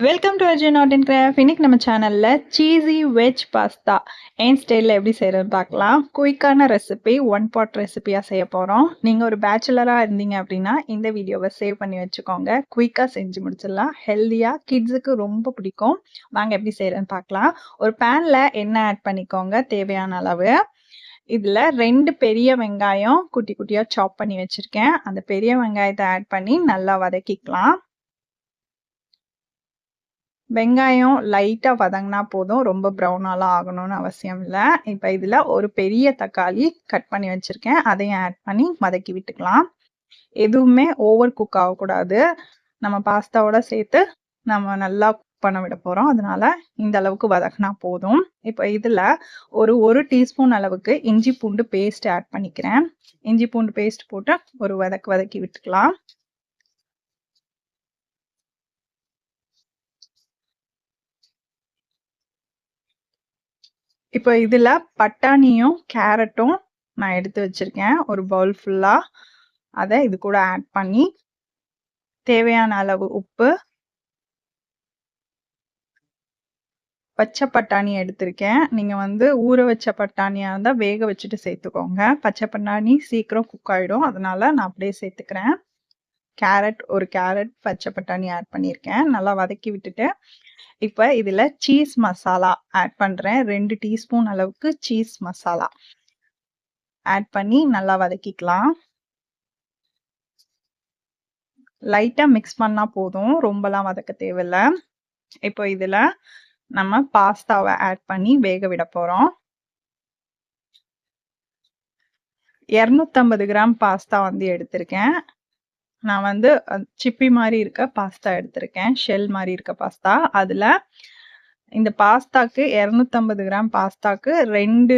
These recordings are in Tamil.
Welcome to Arjun art and craft. இன்னைக்கு நம்ம சேனல்ல சீஸி வெஜ் பாஸ்தா என் ஸ்டைலில் எப்படி செய்யறதுன்னு பார்க்கலாம். குயிக்கான ரெசிபி, ஒன் பாட் ரெசிபியாக செய்ய போகிறோம். நீங்கள் ஒரு பேச்சுலராக இருந்தீங்க அப்படின்னா இந்த வீடியோவை சேவ் பண்ணி வச்சுக்கோங்க. குயிக்காக செஞ்சு முடிச்சிடலாம். ஹெல்த்தியாக கிட்ஸுக்கு ரொம்ப பிடிக்கும். வாங்க எப்படி செய்யறதுன்னு பார்க்கலாம். ஒரு பேனில் எண்ணெய் ஆட் பண்ணிக்கோங்க தேவையான அளவு. இதில் 2 பெரிய வெங்காயம் குட்டி குட்டியாக சாப் பண்ணி வச்சுருக்கேன். அந்த பெரிய வெங்காயத்தை ஆட் பண்ணி நல்லா வதக்கிக்கலாம். வெங்காயம் லைட்டா வதங்கினா போதும். ரொம்ப ப்ரௌனாலாம் ஆகணும்னு அவசியம் இல்லை. இப்போ இதில் ஒரு பெரிய தக்காளி கட் பண்ணி வச்சுருக்கேன். அதையும் ஆட் பண்ணி வதக்கி விட்டுக்கலாம். எதுவுமே ஓவர் குக் ஆகக்கூடாது. நம்ம பாஸ்தாவோட சேர்த்து நம்ம நல்லா குக் பண்ண விட போகிறோம். அதனால இந்த அளவுக்கு வதக்கினா போதும். இப்போ இதில் ஒரு டீஸ்பூன் அளவுக்கு இஞ்சி பூண்டு பேஸ்ட் ஆட் பண்ணிக்கிறேன். இஞ்சி பூண்டு பேஸ்ட் போட்டு ஒரு வதக்கி விட்டுக்கலாம். இப்போ இதில் பட்டாணியும் கேரட்டும் நான் எடுத்து வச்சிருக்கேன். ஒரு பவுல் ஃபுல்லாக அதை இது கூட ஆட் பண்ணி தேவையான அளவு உப்பு, பச்சை பட்டாணி எடுத்திருக்கேன். நீங்கள் ஊற வச்ச பட்டாணியாக இருந்தால் வேக வச்சுட்டு சேர்த்துக்கோங்க. பச்சை பட்டாணி சீக்கிரம் குக் ஆகிடும். அதனால நான் அப்படியே சேர்த்துக்கிறேன். ஒரு கேரட் பச்சை பட்டாணி ஆட் பண்ணியிருக்கேன். நல்லா வதக்கி விட்டுட்டு இப்போ இதில் சீஸ் மசாலா ஆட் பண்ணுறேன். 2 டீஸ்பூன் அளவுக்கு சீஸ் மசாலா ஆட் பண்ணி நல்லா வதக்கிக்கலாம். லைட்டாக மிக்ஸ் பண்ணால் போதும். ரொம்பலாம் வதக்க தேவையில்லை. இப்போ இதில் நம்ம பாஸ்தாவை ஆட் பண்ணி வேக விட போகிறோம். 250 கிராம் பாஸ்தா எடுத்திருக்கேன். நான் சிப்பி மாதிரி இருக்க பாஸ்தா எடுத்திருக்கேன். ஷெல் மாதிரி இருக்க பாஸ்தா. அதில் இந்த பாஸ்தாக்கு 250 கிராம் பாஸ்தாக்கு 2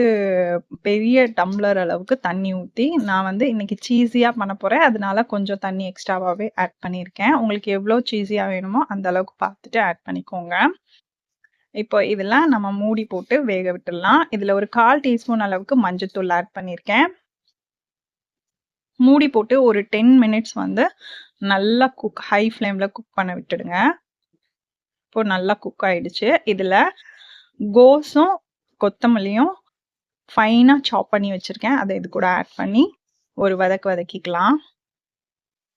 பெரிய டம்ளர் அளவுக்கு தண்ணி ஊற்றி நான் இன்னைக்கு சீஸியாக பண்ண போகிறேன். அதனால கொஞ்சம் தண்ணி எக்ஸ்ட்ராவாகவே ஆட் பண்ணியிருக்கேன். உங்களுக்கு எவ்வளோ சீஸியாக வேணுமோ அந்த அளவுக்கு பார்த்துட்டு ஆட் பண்ணிக்கோங்க. இப்போ இதில் நம்ம மூடி போட்டு வேக விட்டுடலாம். இதில் ஒரு 1/4 டீஸ்பூன் அளவுக்கு மஞ்சள்தூள் ஆட் பண்ணியிருக்கேன். மூடி போட்டு ஒரு 10 மினிட்ஸ் நல்லா ஹை ஃப்ளேமில் குக் பண்ண விட்டுடுங்க. இப்போ நல்லா குக் ஆயிடுச்சு. இதில் கோஸும் கொத்தமல்லியும் ஃபைனாக சாப் பண்ணி வச்சுருக்கேன். அதை இது கூட ஆட் பண்ணி ஒரு வதக்கிக்கலாம்.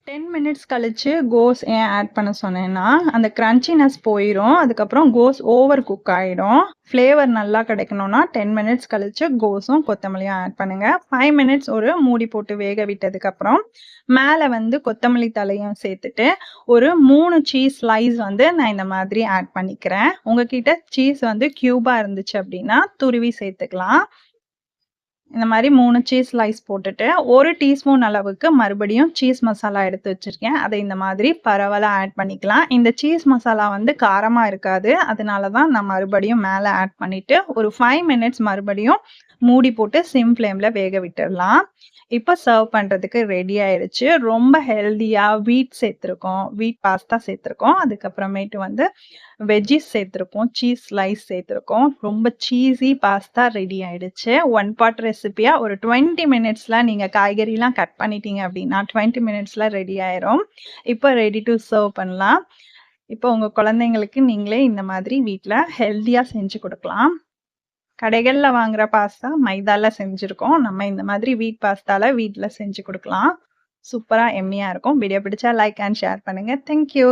10 மினிட்ஸ் கழிச்சு கோஸ் ஏன் ஆட் பண்ண சொன்னேன்னா அந்த கிரன்ச்சினஸ் போயிடும். அதுக்கப்புறம் கோஸ் ஓவர் குக் ஆகிடும். ஃப்ளேவர் நல்லா கிடைக்கணும்னா 10 மினிட்ஸ் கழிச்சு கோஸும் கொத்தமல்லியும் ஆட் பண்ணுங்க. 5 மினிட்ஸ் ஒரு மூடி போட்டு வேக விட்டதுக்கப்புறம் மேலே கொத்தமல்லி தலையும் சேர்த்துட்டு ஒரு 3 சீஸ் ஸ்லைஸ் நான் இந்த மாதிரி ஆட் பண்ணிக்கிறேன். உங்ககிட்ட சீஸ் கியூபாக இருந்துச்சு அப்படின்னா துருவி சேர்த்துக்கலாம். இந்த மாதிரி 3 சீஸ் ஸ்லைஸ் போட்டுட்டு 1 டீஸ்பூன் அளவுக்கு மறுபடியும் சீஸ் மசாலா எடுத்து வச்சிருக்கேன். அதை இந்த மாதிரி பரவலாக ஆட் பண்ணிக்கலாம். இந்த சீஸ் மசாலா காரமாக இருக்காது. அதனால தான் நான் மறுபடியும் மேலே ஆட் பண்ணிட்டு ஒரு 5 மினிட்ஸ் மறுபடியும் மூடி போட்டு சிம் ஃப்ளேமில் வேக விட்டுடலாம். இப்போ சர்வ் பண்ணுறதுக்கு ரெடி ஆயிடுச்சு. ரொம்ப ஹெல்த்தியாக வீட் பாஸ்தா சேர்த்துருக்கோம். அதுக்கப்புறமேட்டு வெஜ்ஜிஸ் சேர்த்துருக்கோம், சீஸ் ஸ்லைஸ் சேர்த்துருக்கோம். ரொம்ப சீஸி பாஸ்தா ரெடி ஆயிடுச்சு. ஒன் பாட் ரெசிபியாக ஒரு 20 மினிட்ஸில் நீங்கள் காய்கறிலாம் கட் பண்ணிட்டீங்க அப்படின்னா 20 மினிட்ஸில் ரெடி ஆயிரும். இப்போ ரெடி டு சர்வ் பண்ணலாம். இப்போ உங்கள் குழந்தைங்களுக்கு நீங்களே இந்த மாதிரி வீட்டில் ஹெல்த்தியாக செஞ்சு கொடுக்கலாம். கடைகளில் வாங்குற பாஸ்தா மைதால செஞ்சுருக்கோம். நம்ம இந்த மாதிரி வீட் பாஸ்தால வீட்டில் செஞ்சு கொடுக்கலாம். சூப்பராக எம்மியாக இருக்கும். வீடியோ பிடிச்சா லைக் அண்ட் ஷேர் பண்ணுங்கள். தேங்க்யூ.